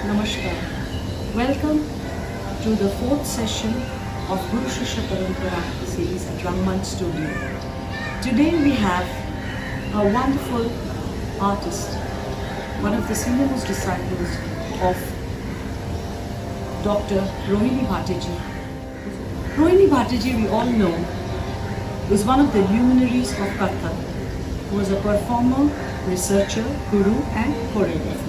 Namaskar. Welcome to the fourth session of Guru Shishya Parampara series at Rangmanch Studio. Today we have a wonderful artist, one of the senior-most disciples of Dr. Rohini Bhattaji. Rohini Bhattaji, we all know, is one of the luminaries of Kathak, who was a performer, researcher, guru and choreographer.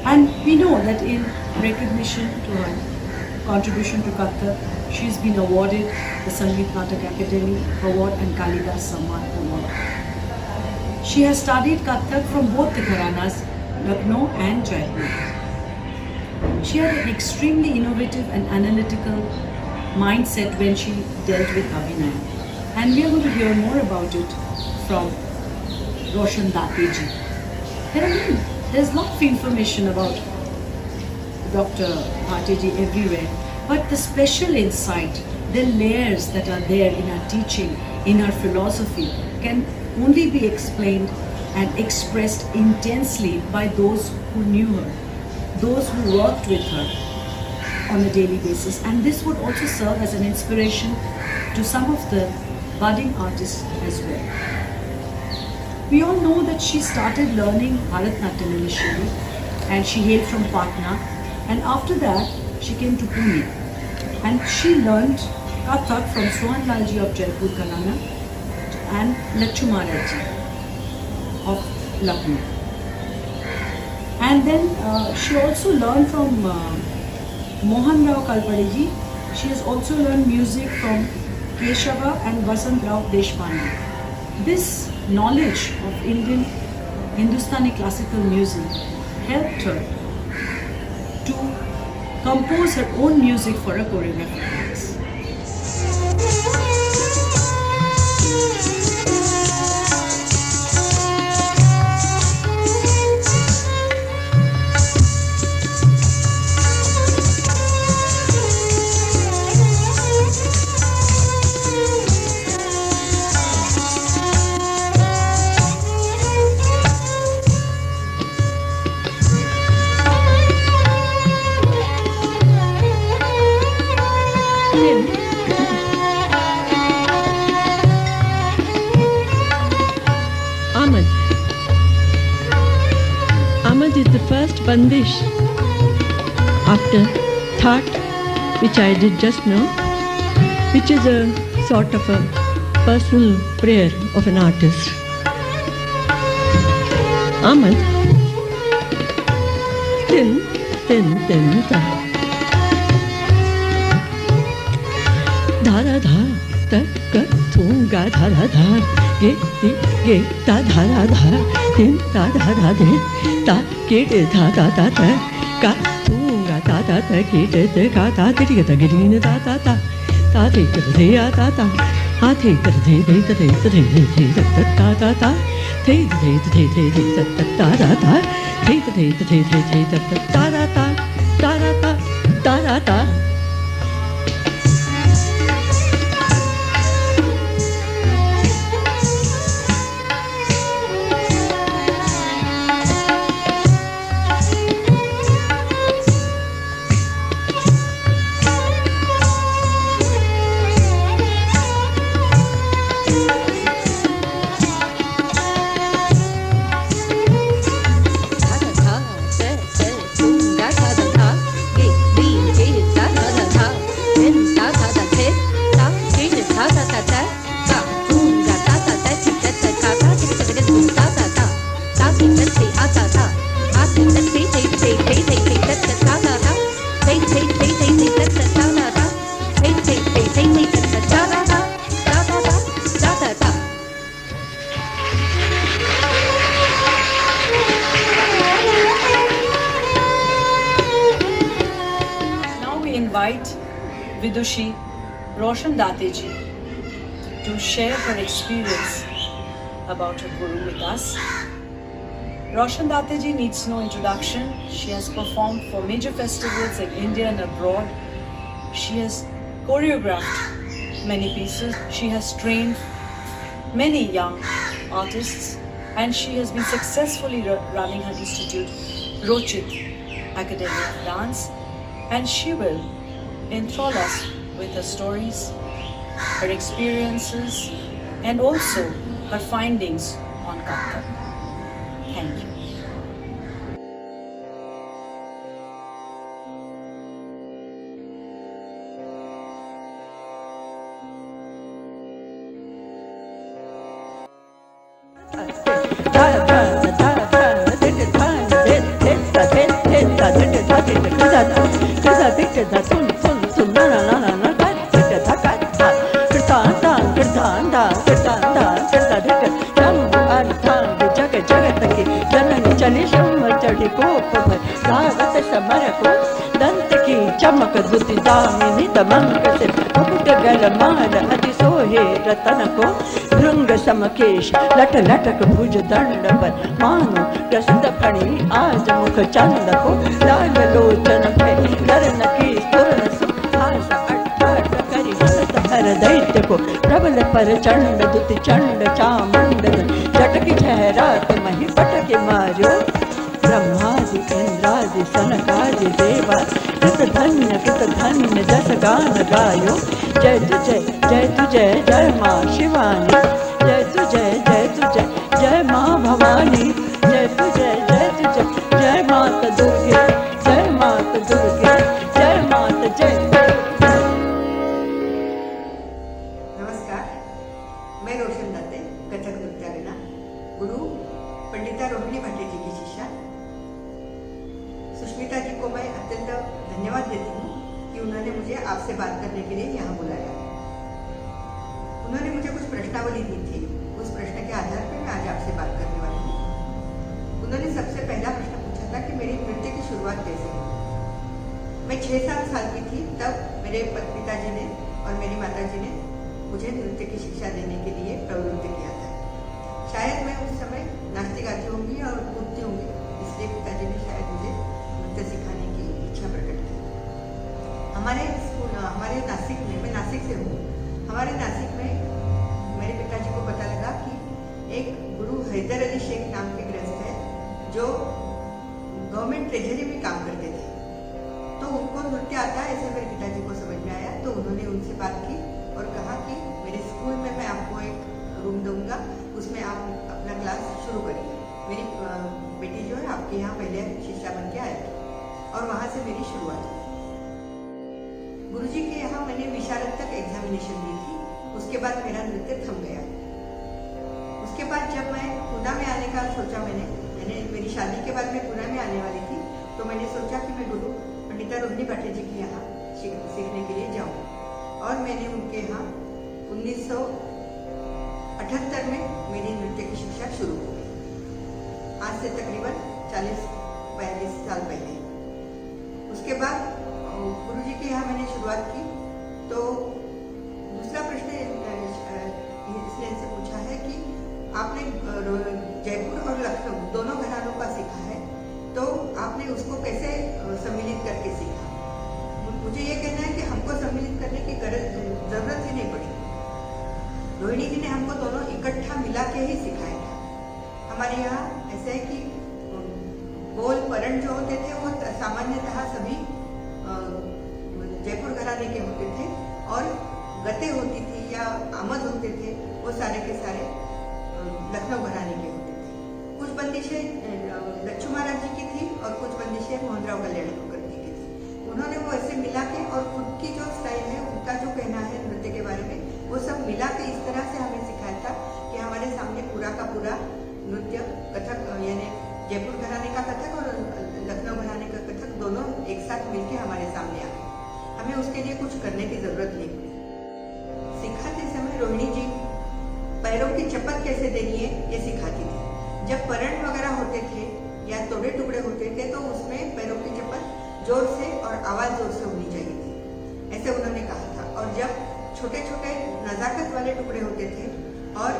And we know that in recognition to her contribution to Kathak, she has been awarded the Sangeet Natak Academy Award and Kalidas Samman Award. She has studied Kathak from both the Gharanas, Lucknow and Jaipur. She had an extremely innovative and analytical mindset when she dealt with Abhinay. And we are going to hear more about it from Roshan Dateji. There's a lot of information about Dr. Bhattaji everywhere, but the special insight, the layers that are there in her teaching, in her philosophy, can only be explained and expressed intensely by those who knew her, those who worked with her on a daily basis. And this would also serve as an inspiration to some of the budding artists as well. We all know that she started learning Bharatanatyam initially, and she hailed from Patna, and after that she came to Pune and she learned Kathak from Sohan Lalji of Jaipur Gharana and Lachu Maharajji of Lucknow. And then she also learned from Mohan Rao Kalpadeji. She has also learned music from Keshava and Vasant Rao Deshpande. This knowledge of Indian Hindustani classical music helped her to compose her own music for a choreographic dance. Ahmad is the first bandish after Thaat, which I did just now, which is a sort of a personal prayer of an artist. Ahmad, tin, tin, tin, ta. Da, da, da, ta, ka, thum, ga, da, da, da. Ge, di, ge, da, da, da, da, din, da, da, da, din, da, ge, de, da, da, da, da, ga, thum, ga, da, da, da, ge, de, de, ga, da, di, ga, da, ge, di, da, da, da, de, ga, de, ya, da, da, ha, de, ga, de, de, da, de, da, de, de, da, da, da, de, de, de, de, de, de, da, da, da, de, de, de, de, de, de, da, da, da, da, da, da, da, da, da. Invite Vidushi Roshan Dateji to share her experience about her guru with us. Roshan Dateji needs no introduction. She has performed for major festivals in India and abroad. She has choreographed many pieces. She has trained many young artists and she has been successfully running her institute, Rochit, Academy of Dance, and she will enthrall us with her stories, her experiences, and also her findings on Kathak. Thank you. चमक दुति दामिनी दमंक से मुकुट गल माल अति सोहे रतन को भृंग समकेश लट लटक भुज दंड पर मानो प्रसिद्ध फणी आज मुख चंद को लाल लोचन पे नरन की स्तुरन सुहास अट्ठाट करि हंस हर दैत्य को प्रबल पर चंड दुति चंड चामुंड जटकी ठहरात मही पटके मार्यो ब्रह्मादि इंद्रादि सनकादि देवा कृत धन्य जस गान गायो जय तुझे जय माँ शिवानी जय तुझे जय माँ भवानी जय तुझे जय माता दुर्गे जय माता दुर्गे जय माता जय। नमस्कार, मैं रोशन दत्ते, कथक नृत्यारिणा, गुरु पंडिता रोहिणी भाटे जी की शिष्या। सुष्मिता जी को मैं अत्यंत धन्यवाद देती हूँ कि उन्होंने मुझे आपसे बात करने के लिए यहाँ बुलाया। उन्होंने मुझे कुछ प्रश्नावली दी थी, उस प्रश्न के आधार पर मैं आज आपसे बात करने वाली हूँ। उन्होंने सबसे पहला प्रश्न पूछा था कि मेरी नृत्य की शुरुआत कैसे हुई। मैं 6-7 साल की थी तब मेरे पिताजी ने और मेरी माताजी ने मुझे नृत्य की शिक्षा देने के लिए प्रवृत्त किया था। शायद मैं उस समय नाचती गाती होंगी और कूदती होंगी, इसलिए पिताजी ने शायद मुझे नृत्य सिखाने की इच्छा प्रकट की। हमारे नासिक में, मैं नासिक से हूँ, हमारे नासिक में मेरे पिताजी को पता लगा कि एक गुरु हैदर अली शेख नाम के गृहस्थ है जो गवर्नमेंट ट्रेजरी में काम करते थे, तो उनको नृत्य आता है ऐसे मेरे पिताजी को समझ में आया। तो उन्होंने उनसे बात की और कहा कि मेरे स्कूल में मैं आपको एक रूम दूंगा, उसमें आप अपना क्लास शुरू करिए। मेरी बेटी जो है आपके यहाँ पहले शिष्या बन के आएगी, और वहाँ से मेरी शुरुआत हुई। गुरुजी के यहाँ मैंने विशारद तक एग्जामिनेशन दी थी, उसके बाद मेरा नृत्य थम गया। उसके बाद जब मैं पूना में आने का सोचा, मैंने मेरी शादी के बाद मैं पूना में आने वाली थी, तो मैंने सोचा कि मैं गुरु पंडिता रोहिणी भाटे जी के यहाँ सीखने के लिए जाऊँ। और मैंने उनके यहाँ 1978 में मेरी नृत्य की शिक्षा शुरू हो गई, आज से तकरीबन 40-42 साल पहले। उसके बाद गुरुजी के यहाँ मैंने शुरुआत की। तो दूसरा प्रश्न इसने इनसे पूछा है कि आपने जयपुर और लखनऊ दोनों घरानों का सीखा है, तो आपने उसको कैसे सम्मिलित करके सीखा। मुझे ये कहना है कि हमको सम्मिलित करने की जरूरत ही नहीं पड़ी। रोहिणी जी ने हमको दोनों इकट्ठा मिला के ही सिखाया था। हमारे यहाँ ऐसा है कि बोल परण जो होते थे वो सामान्यतः सभी जयपुर घराने के होते थे, और गते होती थी या आमद होते थे वो सारे के सारे लखनऊ घराने के होते थे। कुछ बंदिशें लच्छू महाराज जी की थी और कुछ बंदिशें मोहनराव कल्याण होकर जी की थी। उन्होंने वो ऐसे मिला के, और खुद की जो स्टाइल है, उनका जो कहना है नृत्य के बारे में, वो सब मिला के इस तरह से हमें सिखाया था कि हमारे सामने पूरा का पूरा नृत्य कथक, यानी जयपुर घराने का कथक और लखनऊ घराने का कथक दोनों एक साथ मिलके हमारे सामने आ गए। हमें उसके लिए कुछ करने की जरूरत नहीं पड़ी। सिखाते समय रोहिणी जी पैरों की चपत कैसे देनी है ये सिखाती थी। जब परण वगैरह होते थे या तोड़े टुकड़े होते थे तो उसमें पैरों की चपत जोर से और आवाज जोर से होनी चाहिए थी, ऐसे उन्होंने कहा था। और जब छोटे छोटे नजाकत वाले टुकड़े होते थे और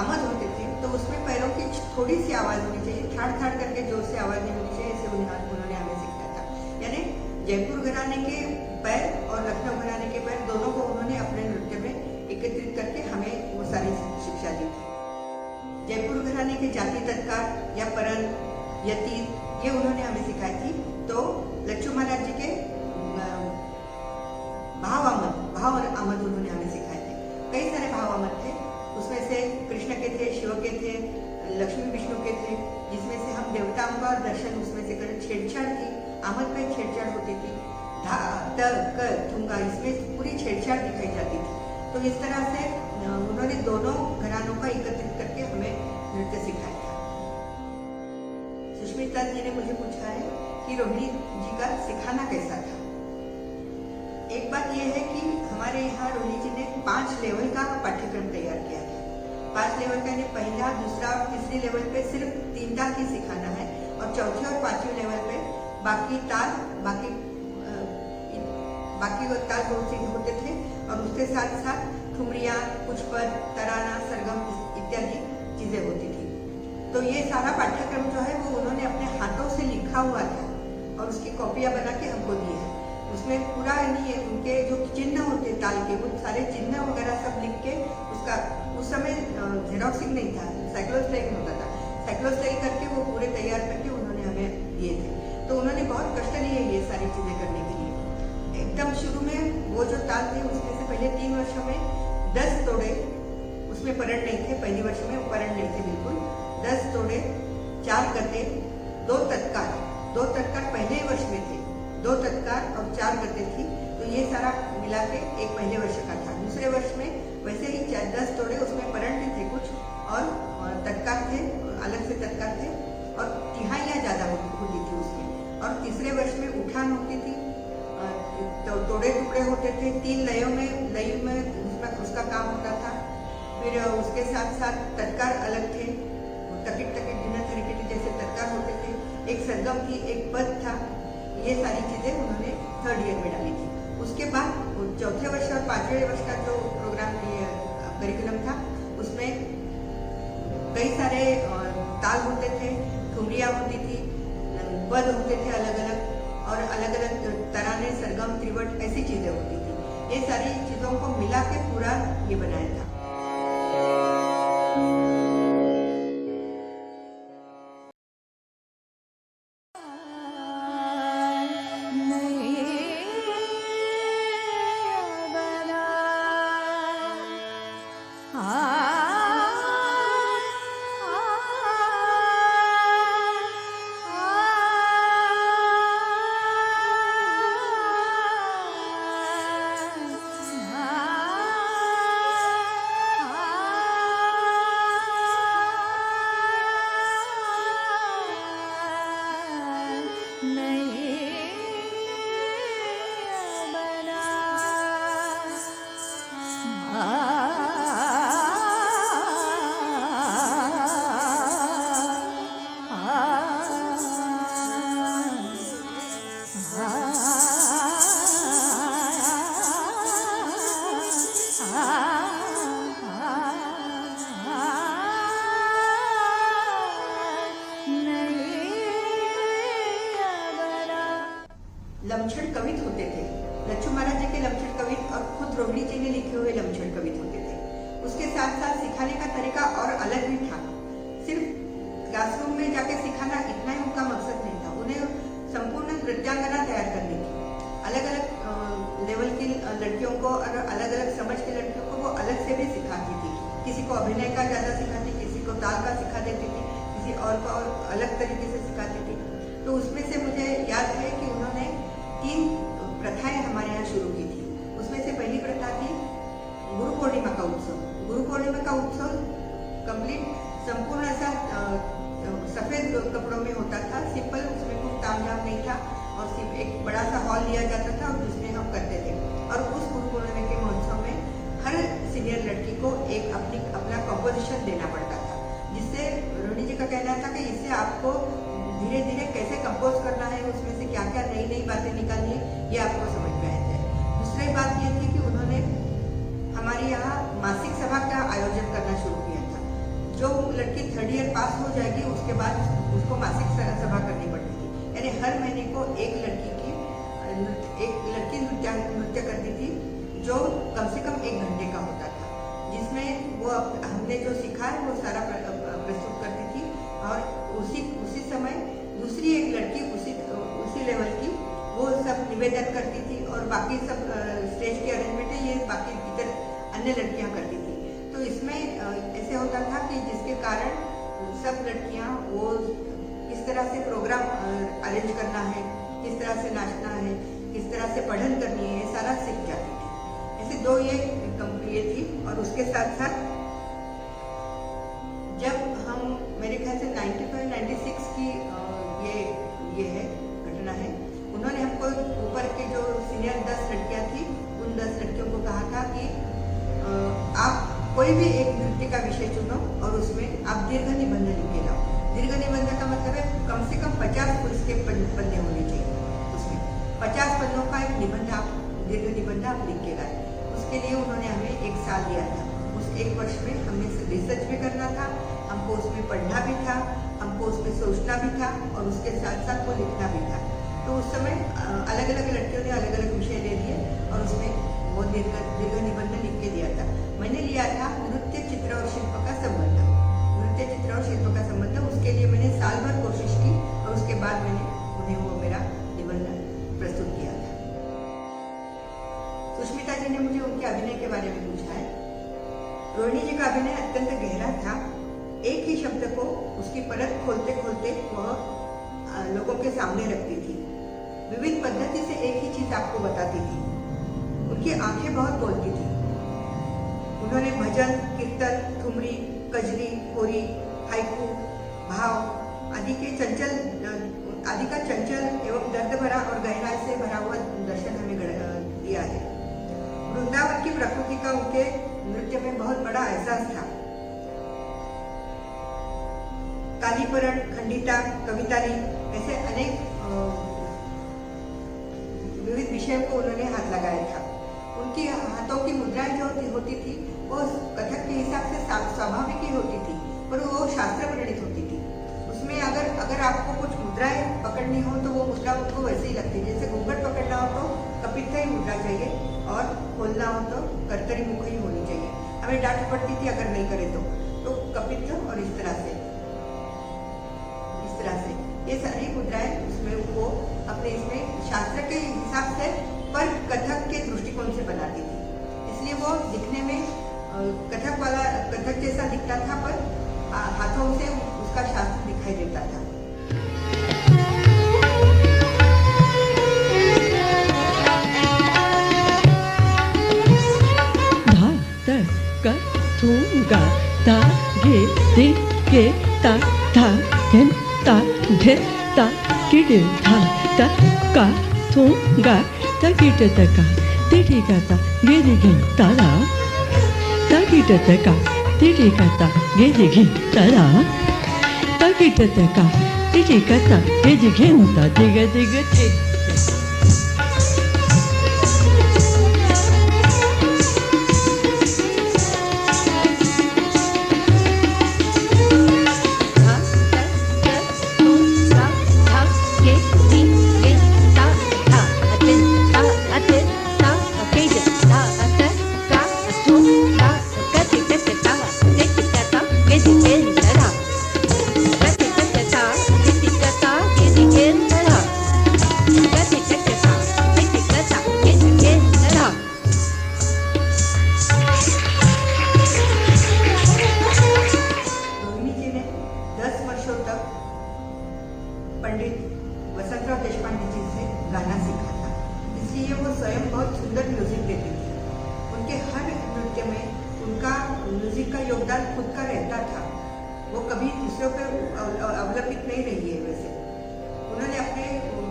आमद होते थे तो उसमें पैरों की थोड़ी सी आवाज होनी चाहिए, ठाड़ ठाड़ करके जोर से आवाज नहीं होनी चाहिए, ऐसे उन्होंने हमें सिखाया था। यानी जयपुर घराने के पैर और लखनऊ घराने के पैर दोनों को उन्होंने अपने नृत्य में एकत्रित करके हमें वो सारी शिक्षा दी थी। जयपुर घराने के जाति तत्कार या परन, यतीत, ये उन्होंने हमें सिखाई थी। तो लच्छू महाराज जी के भाव आमद उन्होंने हमें सिखाए थे। कई सारे भाव आमद थे, उसमें से कृष्ण के थे, शिव के थे, लक्ष्मी विष्णु के थे, जिसमें से हम देवताओं का दर्शन उसमें से करें। छेड़छाड़ थी, आमद में छेड़छाड़ होती थी, धा त क थूंगा, इसमें पूरी छेड़छाड़ दिखाई जाती थी। तो इस तरह से उन्होंने दोनों घरानों का एकत्रित करके हमें नृत्य सिखाया था। सुष्मिता जी ने मुझे पूछा है कि रोहिणी जी का सिखाना कैसा था। एक बात यह है कि हमारे यहाँ रोहिणी जी ने 5 लेवल का पाठ्यक्रम तैयार किया था। 5 लेवल का, यानी पहला, दूसरा और तीसरी लेवल पे सिर्फ 3 ताल ही सिखाना है, और चौथी और 5वीं लेवल पे बाकी ताल ताल बहुत से होते थे, और उसके साथ साथ ठुमरियाँ, पुष्पद, तराना, सरगम इत्यादि चीजें होती थी। तो ये सारा पाठ्यक्रम जो है वो उन्होंने अपने हाथों से लिखा हुआ था और उसकी कॉपियां बना के हमको दी है। उसमें पूरा नहीं, उनके जो चिन्ह होते ताल के, वो सारे चिन्ह वगैरह सब लिख के उसका, उस समय जेरोक्सिंग नहीं था, साइक्लोस्टाइल होता था, साइक्लोस्टाइल करके वो पूरे तैयार करके उन्होंने हमें दिए थे। तो उन्होंने बहुत कष्ट लिए ये सारी चीजें करने के लिए। एकदम शुरू में वो जो ताल थे उसमें से पहले 3 वर्षों में 10 तोड़े, उसमें परण नहीं थे, पहली वर्ष में परण नहीं थे बिल्कुल, 10 तोड़े, 4 गते, 2 तत्कार पहले वर्ष में थे, 2 तत्कार और 4 गते थी। तो ये सारा मिला के एक पहले वर्ष का था। दूसरे वर्ष में वैसे ही 10 तोड़े, उसमें परण भी थे कुछ, और तत्कार थे, अलग से तत्कार थे, और तिहाइयाँ ज्यादा होती थी उसमें। और तीसरे वर्ष में उठान होती थी, तो तोड़े टुकड़े होते थे, 3 लयों में उसका काम होता था। फिर उसके साथ साथ तत्कार अलग थे, टकिट भिन्न तरीके के जैसे तत्कार होते थे, एक सरगम थी, एक पद था। ये सारी चीजें उन्होंने 3rd ईयर में डाली थी। उसके बाद चौथे वर्ष और 5वें वर्ष का जो प्रोग्राम करिकुलम था, उसमें कई सारे ताल होते थे, ठुमरियाँ होती थी, पद होते थे अलग अलग, और अलग अलग तराने, सरगम, त्रिवट, ऐसी चीजें होती थी। ये सारी चीजों को मिला के पूरा ये बनाया था। लमछड़ कवित होते थे, लच्छू महाराज जी के लमछड़ कवित और खुद रोहिणी जी ने लिखे हुए लमछड़ कवित होते थे। उसके साथ साथ सिखाने का तरीका और अलग भी था। सिर्फ क्लासरूम में जाके सिखाना इतना ही उनका मकसद नहीं था, उन्हें संपूर्ण नृत्यांगना तैयार करनी थी। अलग अलग लेवल की लड़कियों को और अलग अलग समझ की लड़कियों को वो अलग से भी सिखाती थी। किसी को अभिनय का ज्यादा सिखाती, किसी को ताल का सिखा देती थी, किसी और को और अलग तरीके से सिखाती थी। तो उसमें से मुझे याद है कि उन्होंने 3 प्रथाएं हमारे यहाँ शुरू की थी। उसमें से पहली प्रथा थी गुरु पूर्णिमा का उत्सव। गुरु पूर्णिमा का उत्सव कंप्लीट संपूर्ण ऐसा सफेद कपड़ों में होता था, सिंपल, उसमें कुछ तामझाम नहीं था, और सिर्फ एक बड़ा सा हॉल लिया जाता था और जिसमें हम करते थे। और उस गुरु पूर्णिमा के महोत्सव में हर सीनियर लड़की को एक अपना कंपोजिशन देना पड़ता था, जिससे रोहिणी जी का कहना था कि इससे आपको धीरे धीरे कैसे कंपोज करना है, उसमें से क्या क्या नई नई बातें निकालनी है, ये आपको समझ में आ जाए। दूसरी बात ये थी कि उन्होंने हमारे यहाँ मासिक सभा का आयोजन करना शुरू किया था। जो लड़की 3rd ईयर पास हो जाएगी उसके बाद उसको मासिक सभा करनी पड़ती थी, यानी हर महीने को एक लड़की नृत्य करती थी, जो कम से कम 1 घंटे का होता था, जिसमें वो हमने जो सीखा है वो सारा प्रस्तुत करती थी। और उसी समय दूसरी एक लड़की उसी लेवल निवेदन करती थी और बाकी सब स्टेज के अरेंजमेंट है ये बाकी इधर अन्य लड़कियां करती थी। तो इसमें ऐसे होता था कि जिसके कारण सब लड़कियां वो किस तरह से प्रोग्राम अरेंज करना है, किस तरह से नाचना है, किस तरह से पढ़न करनी है, ये सारा सीख जाती थी। ऐसे दो ये थी। और उसके साथ साथ जब हम मेरे ख्याल से 95-96 की ये है घटना है, उन्होंने हमको ऊपर के जो सीनियर 10 लड़कियां थी उन 10 लड़कियों को कहा था कि आप कोई भी एक नृत्य का विषय चुनो और उसमें आप दीर्घ निबंध लिख के लाओ। दीर्घ निबंध का मतलब है कम से कम 50 पुरुष के पन्ने होने चाहिए, उसमें 50 पन्नों का एक निबंध आप दीर्घ निबंध आप लिख के लाए। उसके लिए उन्होंने हमें 1 साल दिया था। उस 1 वर्ष में हमें रिसर्च भी करना था, हमको उसमें पढ़ना भी था, हमको उसमें सोचना भी था और उसके साथ साथ वो लिखना भी था। तो उस समय अलग अलग लड़कियों ने अलग अलग विषय ले लिए और उसमें वो दीर्घ निबंध लिख के दिया था। मैंने लिया था नृत्य, चित्र और शिल्प का संबंध। नृत्य, चित्र और शिल्प का संबंध, उसके लिए मैंने साल भर कोशिश की और उसके बाद मैंने उन्हें वो मेरा निबंध प्रस्तुत किया था। सुष्मिता जी ने मुझे उनके अभिनय के बारे में पूछा है। रोहिणी जी का अभिनय अत्यंत गहरा था। एक ही शब्द को उसकी परत खोलते खोलते वह लोगों के सामने रखती थी। विविध पद्धति से एक ही चीज आपको बताती थी। उनकी आंखें बहुत बोलती थी। उन्होंने भजन, कीर्तन, ठुमरी, कजरी, होरी, हाइकू, भाव आदि का चंचल एवं दर्द भरा और गहराई से भरा हुआ दर्शन हमें दिया है। वृंदावन की प्रकृति का उनके नृत्य में बहुत बड़ा एहसास था। कालीपरण, खंडिता, कविताली ऐसे अनेक विविध विषयों को उन्होंने हाथ लगाया था। उनकी हाथों की मुद्राएं जो होती थी वो कथक के हिसाब से स्वाभाविक ही होती थी, पर वो शास्त्र प्रणीत होती थी। उसमें अगर आपको कुछ मुद्राएं पकड़नी हो तो वो मुद्रा उनको वैसे ही लगती है। जैसे घूंघट पकड़ना हो तो कपित्थ ही मुद्रा चाहिए और खोलना हो तो कर्तरी मुख ही होनी चाहिए। हमें डांट पड़ती थी अगर नहीं करे तो कपित्थ और इस तरह से ये सारी मुद्राएं उसमें वो अपने इसमें शास्त्र के हिसाब से पर कथक के दृष्टिकोण से बनाती थी। इसलिए वो दिखने में कथक जैसा दिखता था, पर हाथों से उसका शास्त्र दिखाई देता था। धा ध क थू गा धा गे दे के ता था धेन ता धे ता किड धा ता का थू गा ता किट ता का तिटी का ता गे दे घे तारा ता किट ता का तिटी का ता गे दे घे तारा ता किट ता का तिटी का ता गे दे घे ता दिग दिग ते म्यूजिक का योगदान खुद का रहता था। वो कभी दूसरों पर अवलंबित नहीं रही है। वैसे उन्होंने अपने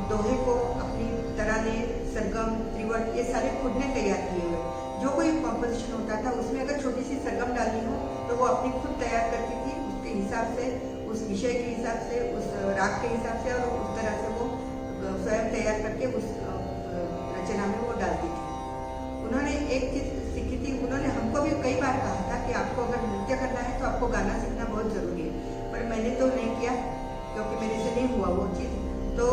दोहे को, अपनी तराने, सरगम, त्रिवट ये सारे खुद ने तैयार किए हुए। जो कोई कॉम्पोजिशन होता था उसमें अगर छोटी सी सरगम डालनी हो तो वो अपनी खुद तैयार करती थी, उसके हिसाब से, उस विषय के हिसाब से, उस राग के हिसाब से, और उस तरह से वो स्वयं तैयार करके उस रचना में वो डालती थी। उन्होंने एक चीज सीखी थी, उन्होंने हमको भी कई बार कहा था कि आपको अगर नृत्य करना है तो आपको गाना सीखना बहुत जरूरी है, पर मैंने तो नहीं किया क्योंकि मेरे से नहीं हुआ वो चीज़। तो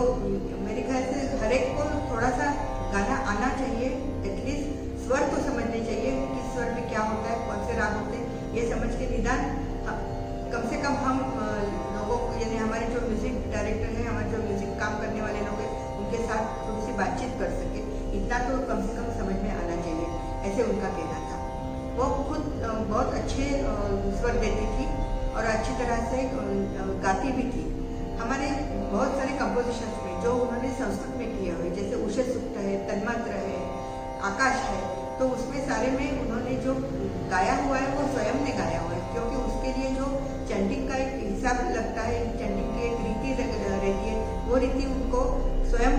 मेरे ख्याल से हर एक को थोड़ा सा गाना आना चाहिए, एटलीस्ट स्वर तो समझने चाहिए, किस स्वर में क्या होता है, कौन से राग होते हैं, ये समझ के निदान कम से कम हम लोगों को, यानी हमारे जो म्यूजिक डायरेक्टर हैं, हमारे जो म्यूजिक काम करने वाले लोग हैं, उनके साथ थोड़ी सी बातचीत कर सकें। तरह से गाती भी थी। हमारे बहुत सारे कंपोजिशंस में जो उन्होंने संस्कृत में किए हुए, जैसे उषे सूक्त है, तन्मात्र है, आकाश है, तो उसमें सारे में उन्होंने जो गाया हुआ है वो स्वयं ने गाया हुआ है, क्योंकि उसके लिए जो चंडिंग का एक हिसाब लगता है, चंडिंग की एक रीति रहती है, वो रीति उनको स्वयं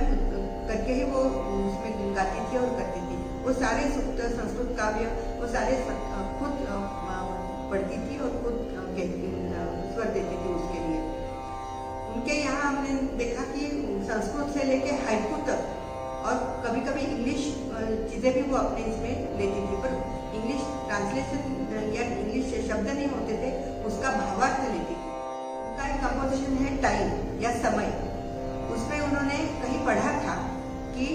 करके ही वो उसमें गाती थी और करती थी। वो सारे सूक्त, संस्कृत काव्य, वो सारे खुद पढ़ती थी और खुद स्वर देती थी उसके लिए। उनके यहाँ हमने देखा कि संस्कृत से लेके हाइकू तक और कभी कभी इंग्लिश चीज़ें भी वो अपने इसमें लेती थी, पर इंग्लिश ट्रांसलेशन या इंग्लिश शब्द नहीं होते थे, उसका भावार्थ लेती थी। उनका एक कंपोजिशन है टाइम या समय, उसमें उन्होंने कहीं पढ़ा था कि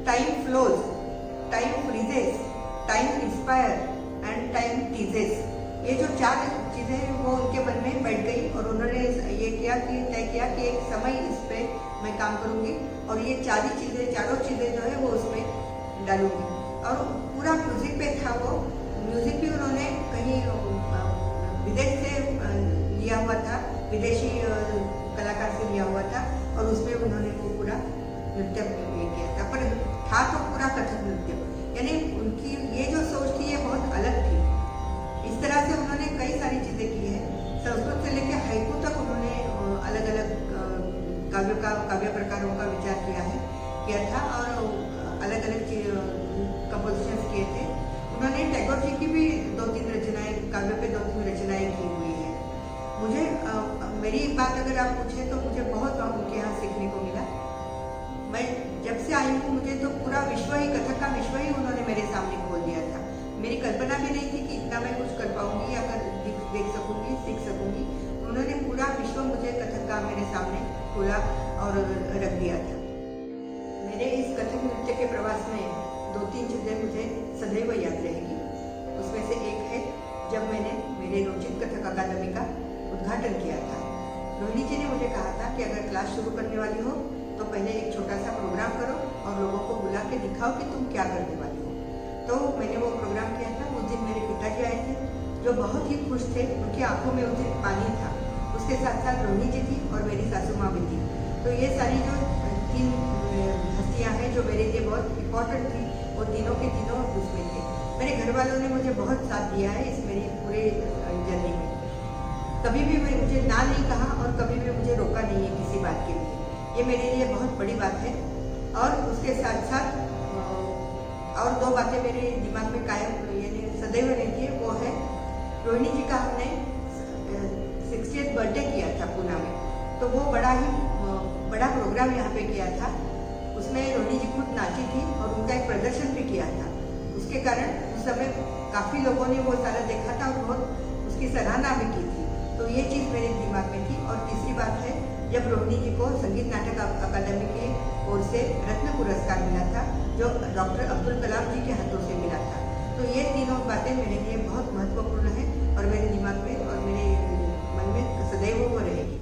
time flows, time freezes, time inspire and time teases. ये जो 4 चीज़ें हैं वो उनके मन में बैठ गई और उन्होंने ये तय किया कि एक समय इस पे मैं काम करूँगी और ये चारों चीज़ें जो है वो उसमें डालूंगी। और पूरा म्यूजिक पे था वो, म्यूजिक भी उन्होंने कहीं विदेश से लिया हुआ था, विदेशी कलाकार से लिया हुआ था और उसमें उन्होंने वो पूरा नृत्य किया था, पर था तो पूरा कथक नृत्य। यानी उनकी ये जो सोच थी ये बहुत अलग थी। इस तरह से उन्होंने कई सारी चीज़ें की है। संस्कृत से लेकर हाइकू तक उन्होंने अलग अलग काव्य प्रकारों का विचार किया था और अलग अलग कंपोजिशंस किए थे। उन्होंने टैगोर जी की भी 2-3 रचनाएं, काव्य पे 2-3 रचनाएं की हुई है। मुझे मेरी बात अगर आप पूछे तो मुझे बहुत उनके यहाँ सीखने को मिला। मैं जब से आई हूँ मुझे तो पूरा विश्व ही, कथक का विश्व ही उन्होंने मेरे सामने खोल दिया था। मेरी कल्पना भी नहीं थी कि इतना मैं कुछ कर पाऊंगी या देख सकूंगी, सीख सकूंगी। उन्होंने पूरा विश्व मुझे कथक का मेरे सामने खोला और रख दिया था। मेरे इस कथक नृत्य के प्रवास में 2-3 चीज़ें मुझे सदैव याद रहेगी। उसमें से एक है जब मैंने मेरे रोचित कथक अकादमी का उद्घाटन किया था। रोहिणी जी ने मुझे कहा था कि अगर क्लास शुरू करने वाली हो तो पहले एक छोटा सा प्रोग्राम करो और लोगों को बुला के दिखाओ कि तुम क्या करने वाली हो। तो मैंने वो प्रोग्राम किया था। उस दिन मेरे पिताजी आए थे जो बहुत ही खुश थे, उनकी आंखों में उस दिन पानी था। उसके साथ साथ रोहिणी जी थी और मेरी सासू माँ भी थी। तो ये सारी जो 3 हस्तियाँ हैं जो मेरे लिए बहुत इम्पोर्टेंट थी, वो तीनों के तीनों उसमें थे। मेरे घर वालों ने मुझे बहुत साथ दिया है इस मेरी पूरे जर्नी में। कभी भी मुझे ना नहीं कहा और कभी भी मुझे रोका नहीं है किसी बात के लिए। ये मेरे लिए बहुत बड़ी बात है। और उसके साथ साथ और 2 बातें मेरे दिमाग में कायम यानी सदैव रहती है। वो है रोहिणी जी का हमने 60th बर्थडे किया था पूना में, तो वो बड़ा प्रोग्राम यहाँ पे किया था। उसमें रोहिणी जी खुद नाची थी और उनका एक प्रदर्शन भी किया था। उसके कारण उस समय काफ़ी लोगों ने वो सारा देखा था और बहुत उसकी सराहना भी की थी। तो ये चीज़ मेरे दिमाग में थी। और तीसरी बात है जब रोहिणी जी को संगीत नाटक अकादमी की ओर से रत्न पुरस्कार मिला था, जो डॉक्टर अब्दुल कलाम जी के हाथों से मिला था। तो ये तीनों बातें मेरे लिए बहुत महत्वपूर्ण है और मेरे दिमाग में और मेरे मन में सदैव वो रहेगी।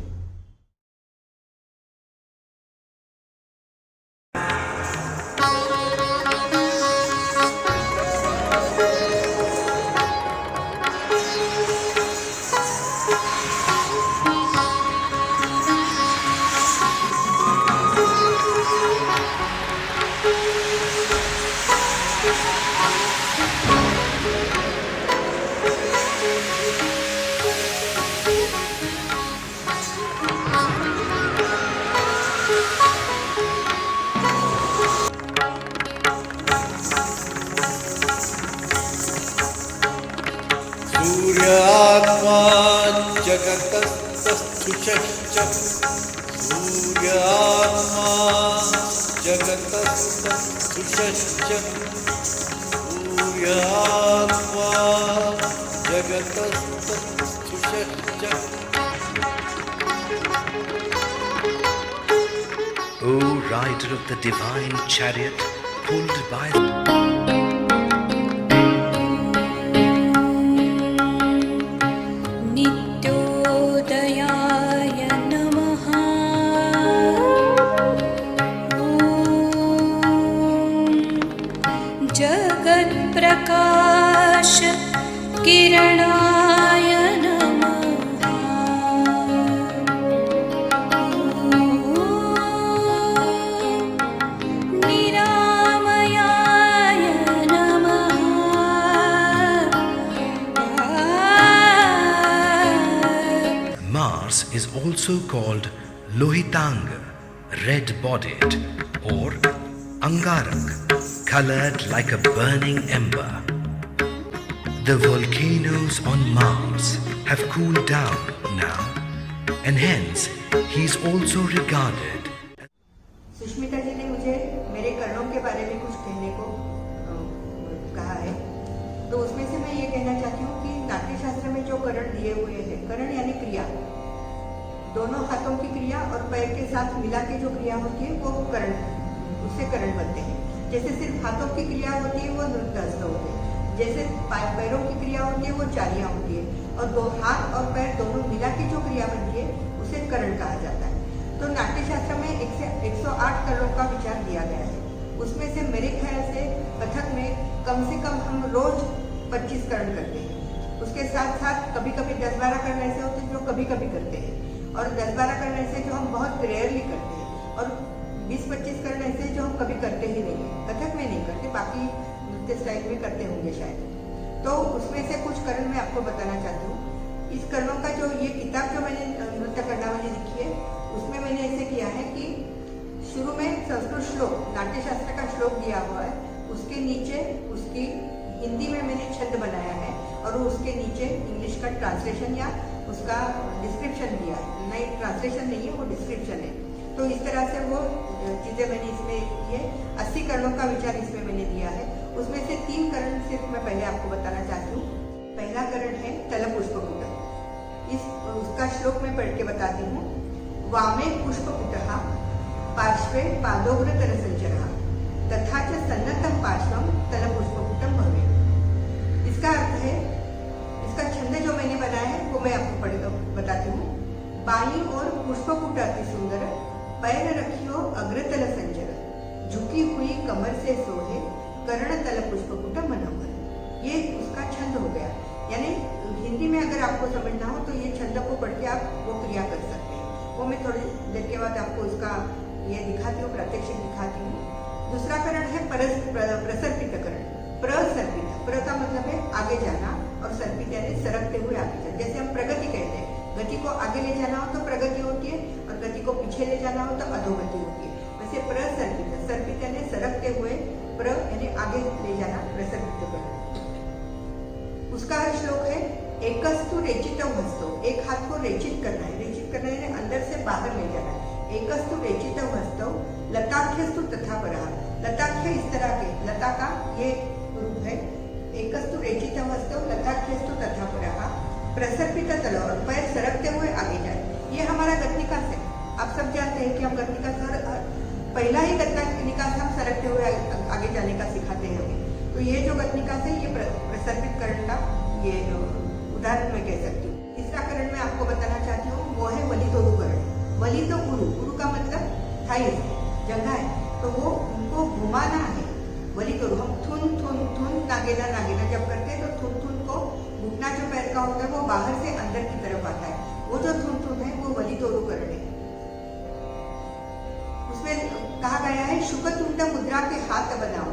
सूर्यात्मा जगतस्तुषश्च सूर्यात्मा जगतस्तुषश्च सूर्यात्मा जगतस्तुषश्च। O rider of the divine chariot, pulled by नित्योदयाय नमः। ॐ जगत्प्रकाश किरणाय नमः। also called Lohitang, red-bodied, or Angarak, colored like a burning ember. The volcanoes on Mars have cooled down now, and hence he is also regarded. Sushmita जी ने मुझे मेरे कर्णों के बारे में कुछ कहने को कहा है, तो उसमें से मैं ये कहना चाहती हूँ कि नाट्यशास्त्र में जो करण दिए हुए हैं, करण यानी क्रिया, दोनों हाथों की क्रिया और पैर के साथ मिला के जो क्रिया होती है वो करण, उससे करण बनते हैं। जैसे सिर्फ हाथों की क्रिया होती है वो नृत्यस्थ होते हैं, जैसे पैरों की क्रिया होती है वो चालियाँ होती है, और दो हाथ और पैर दोनों मिला के जो क्रिया बनती है उसे करण कहा जाता है। तो नाट्यशास्त्र में 108 करणों का विचार दिया गया है। उसमें से मेरे ख्याल से कथक में कम से कम हम रोज 25 करण करते हैं। उसके साथ साथ कभी कभी 10-12 करण ऐसे होते हैं जो कभी कभी करते हैं, और 10-12 करण ऐसे जो हम बहुत रेयरली करते हैं, और 20-25 करण ऐसे जो हम कभी करते ही नहीं है। कथक में नहीं करते, बाकी नृत्य स्टाइल में करते होंगे शायद। तो उसमें से कुछ करण मैं आपको बताना चाहती हूँ। इस करणों का जो ये किताब जो मैंने नृत्य कर्णावली लिखी है, उसमें मैंने ऐसे किया है कि शुरू में संस्कृत श्लोक, नाट्यशास्त्र का श्लोक दिया हुआ है, उसके नीचे उसकी हिंदी में मैंने छंद बनाया है, और उसके नीचे इंग्लिश का ट्रांसलेशन या उसका डिस्क्रिप्शन दिया है। नहीं, ट्रांसलेशन नहीं है, वो डिस्क्रिप्शन है। तो इस तरह से वो चीज़ें मैंने इसमें की है। 80 करणों का विचार इसमें मैंने दिया है। उसमें से 3 करण सिर्फ मैं पहले आपको बताना चाहती हूँ। पहला करण है तलपुष्पकुट। उसका श्लोक मैं पढ़ के बताती हूँ। वामे पुष्पकुटः पार्श्वे पादोग्रतलसञ्चरः तथा च सन्नतं पार्श्वं तलपुष्पकुटं भवेत्। इसका अर्थ है, इसका छंद जो मैंने बनाया है वो मैं आपको बताती हूँ। बाईं ओर पुष्पकुट अति सुंदर, पैर रखियो अग्रतल संचर, झुकी हुई कमर से सोहे, कर्ण तल पुष्पकुट मनोहर। ये उसका छंद हो गया। यानी हिंदी में अगर आपको समझना हो तो ये छंद को पढ़ के आप वो क्रिया कर सकते हैं। वो मैं थोड़ी देर के बाद आपको इसका ये दिखाती हूँ, प्रात्यक्षिक दिखाती हूँ। दूसरा करण है प्रसर्पित करण। प्रसर्पित, प्र का मतलब है आगे जाना, और सर्पित यानी सरकते हुए आगे जाना। जैसे हम प्रगति कहते हैं, गति को आगे ले जाना हो तो प्रगति होती है, और गति को पीछे ले जाना हो तो अधोगति होती है। वैसे प्रसर्पित, सर्पित यानी सरकते हुए, प्र यानी आगे ले जाना, प्रसर्पित करण। उसका श्लोक है एकस्तु रेचितौ हस्तो। एक हाथ को रेचित करना है। रेचित करना है अंदर से बाहर ले जाना है। एकस्तु रेचितौ हस्तौ लताख्यस्तु तथा परः। लताख्य इस तरह के, लता का ये रूप है। एकस्तु रेचितौ हस्तौ लताख्यस्तु तथा परः प्रसर्पित तल, और पैर सरकते हुए आगे जाए। ये हमारा गतनिकास है। आप सब जानते हैं कि हम गतनिकास, पहला ही गतनिकास हम सरकते हुए आगे जाने का सिखाते हैं हमें। तो ये जो गतनिकास है ये प्रसर्पित करण का ये उदाहरण मैं कह सकती हूँ। तीसरा करण मैं आपको बताना चाहती हूँ, वो है वलितोरु करण। वलितो उरु, उरु का मतलब थाइस, जगह है, तो वो उनको घुमाना है। वलितोरु, हम थुन थुन थुन नागेना नागेना जब करते हैं तो थुन थुन को, घुटना जो पैर का होता है वो बाहर से अंदर की तरफ आता है। वो जो थुन थुन है वो वलितोरु करण है। उसमें कहा गया है शुकतुंड मुद्रा के हाथ बनाओ।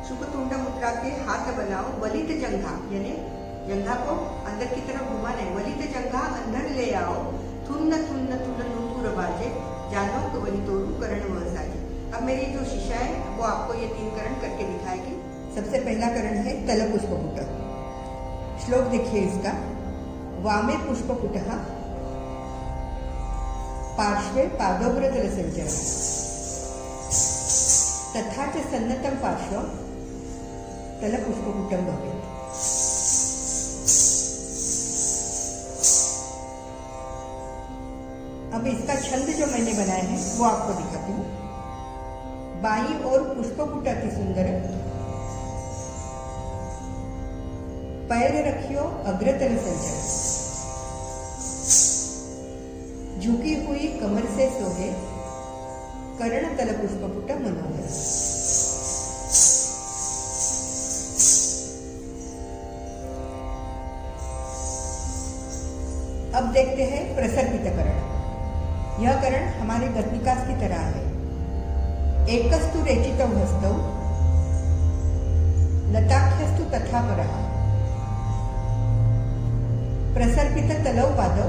शुकतुंड मुद्रा के हाथ बनाओ, वलित जंघा यानी जंघा को अंदर की तरफ घुमाना है। वलित जंघा अंदर ले आओ, थुन्न थुन्न थुन्न नूपुर बाजे, जानो तो वलितोरु करण वह साजे। अब मेरी जो शिष्या है वो आपको ये 3 करण करके दिखाएगी। सबसे पहला करण है तल पुष्पकुट। श्लोक देखिए इसका। वामे पुष्पकुटः पार्श्वे पादोग्रतलसञ्चरः तथा च सन्नतं पार्श्वं तलपुष्पकुटं भवेत्। अब इसका छंद जो मैंने बनाया है वो आपको दिखाती हूँ। बाईं ओर पुष्पकुट अति सुंदर, पैर रखियो अग्रतल संचर, झुकी हुई कमर से सोहे, कर्ण तल पुष्पकुट मनोहर। अब देखते हैं प्रसर्पित करण। यह करण हमारे गतनिकास की तरह है। एकस्तु रेचितौ हस्तौ लताख्यस्तु तथा परः प्रसर्पित तलौ पादौ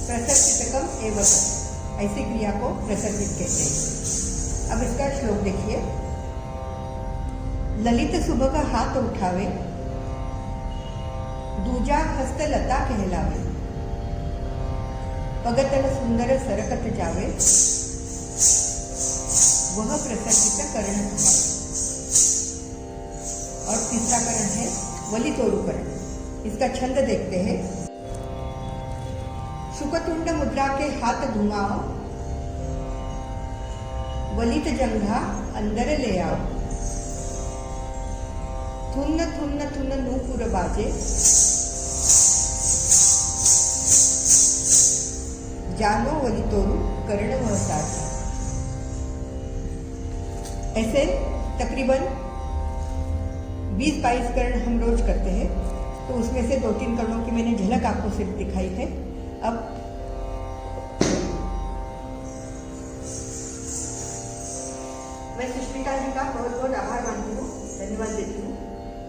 प्रसर्पितकम एवं ऐसी क्रिया को प्रसर्पित कहते हैं। अब इसका श्लोक देखिए। ललित सुबह का हाथ उठावे, दूजा हस्त लता कहलावे, पगतन सुंदर सरकत जावे, वह प्रसर्पित करण हुआ। और तीसरा करण है वलितोरु करण। इसका छंद देखते हैं। शुकतुंड मुद्रा के हाथ धुआओ, वलित जंघा अंदर ले आओ, थुन्न थुन्न थुन्न नूपुर बाजे, जानो वलितोरु कर्ण वह साजे। ऐसे तकरीबन 20-22 कर्ण हम रोज करते हैं, तो उसमें से 2-3 करणों की मैंने झलक आपको सिर्फ दिखाई है। अब मैं सुष्मिता जी का बहुत बहुत आभार मानती हूँ, धन्यवाद देती हूँ।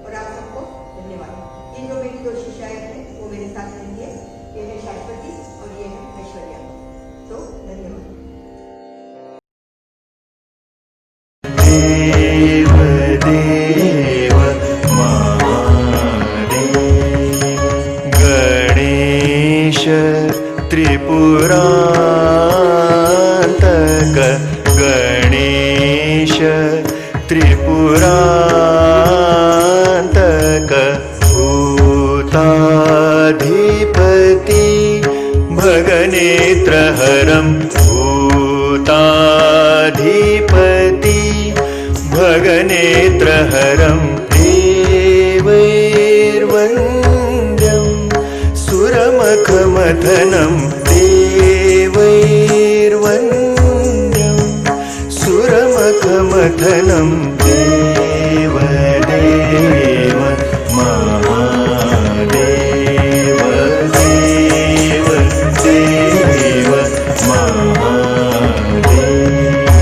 और आप सबको धन्यवाद। ये जो मेरी 2 शिष्याएं हैं वो मेरे साथ रहेंगे। ये है शाश्वती और ये है ऐश्वर्या। तो धन्यवाद। देव देव महादेव गणेश त्रिपुरान्तक गणेश त्रिपुरान्तक भूताधिपति भगनेत्रहरं भूताधिपति भगनेत्रहरं देवैर्वन्द्यं सुरमखमथनं देवैर्वन्द्यं सुरमखमथनं देव देव महादेव देव देव महादेव देव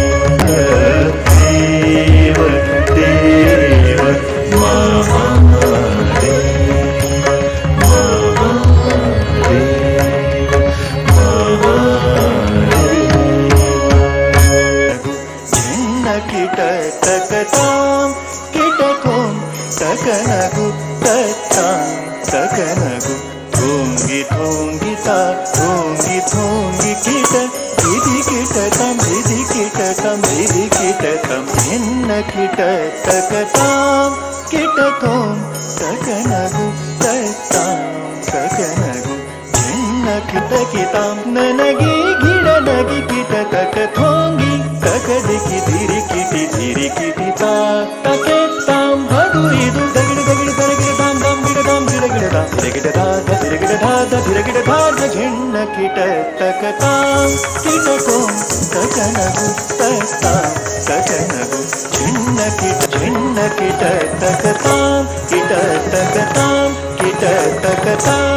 देव ಕಿಟಕತಾಂ ಕಿಟಕೋಂ ತಕನಗು ತತ್ತಾಂ ತಕನಗು ಥೋಂಗಿ ಥೋಂಗಿತಾ ಥೋಂಗಿ ಥೋಂಗಿ ಕಿಟ ಧಿಧಿ ಕಿಟಕಂ ಧಿಧಿ ಕಿಟಕಂ ಧಿಧಿ ಕಿಟಕಂ ಎನ್ನ ಕಿಟಕತಾಂ ಕಿಟಕೋಂ ತಕನಗು ತತ್ತಾಂ ತಕನಗು ಎನ್ನ ಕಿಟಕಿತಾಂ ನನಗೆ ಗಿಡನಗಿ ಕಿಟಕಕ ಥೋಂಗಿ ತಕದಿಕಿ ಧಿರಿ ಕಿಟಿ ತಾ ತಕೆ ತಾಂ ಹದುರಿದು ದಗಿಡ ದಗಿಡ ದರಗಿಡ ದಾಂ ದಾಂ ಗಿಡ ದಾಂ ಗಿಡ ಗಿಡ ದಾಂ ಗಿಡ ದಾದ ಗಿಡ ದಾದ ಗಿಡ ದಾದ ಝೆಣ್ಣ ಕಿಟ ತಕತಾಂ ಕಿಟಕೋಂ ತಕನಗು ತತ್ತಾಂ ತಕನಗು ಝೆಣ್ಣ ಕಿಟ ತಕತಾಂ ಕಿಟ ತಕತಾಂ ಕಿಟ ತಕತಾಂ